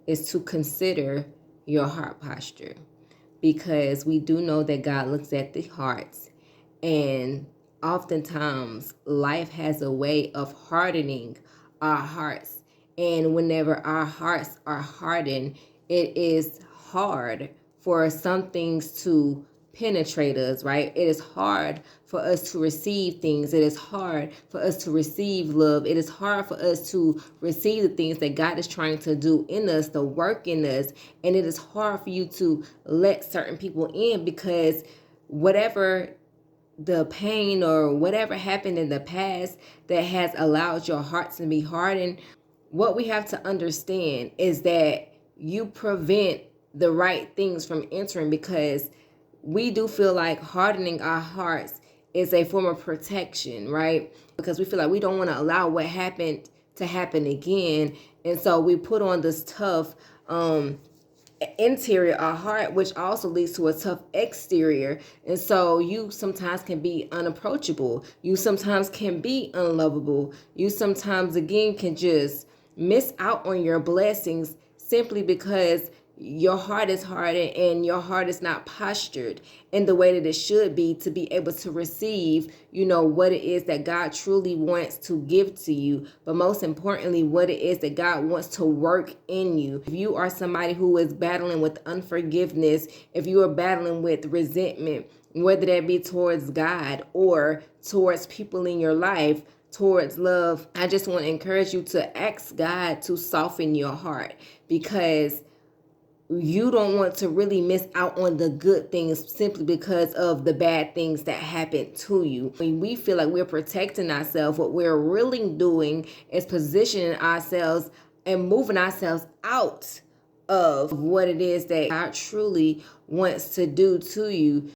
is to consider your heart posture, because we do know that God looks at the hearts, and oftentimes life has a way of hardening our hearts. And whenever our hearts are hardened, it is hard for some things to penetrate us, right? It is hard for us to receive things. It is hard for us to receive love. It is hard for us to receive the things that God is trying to do in us, the work in us. And it is hard for you to let certain people in, because whatever the pain or whatever happened in the past that has allowed your heart to be hardened, what we have to understand is that you prevent the right things from entering, because we do feel like hardening our hearts is a form of protection, right? Because we feel like we don't want to allow what happened to happen again. And so we put on this tough interior, our heart, which also leads to a tough exterior. And so you sometimes can be unapproachable. You sometimes can be unlovable. You sometimes, again, can just miss out on your blessings simply because your heart is hardened and your heart is not postured in the way that it should be to be able to receive, what it is that God truly wants to give to you. But most importantly, what it is that God wants to work in you. If you are somebody who is battling with unforgiveness, if you are battling with resentment, whether that be towards God or towards people in your life, towards love, I just want to encourage you to ask God to soften your heart, because you don't want to really miss out on the good things simply because of the bad things that happen to you. When we feel like we're protecting ourselves, what we're really doing is positioning ourselves and moving ourselves out of what it is that God truly wants to do to you.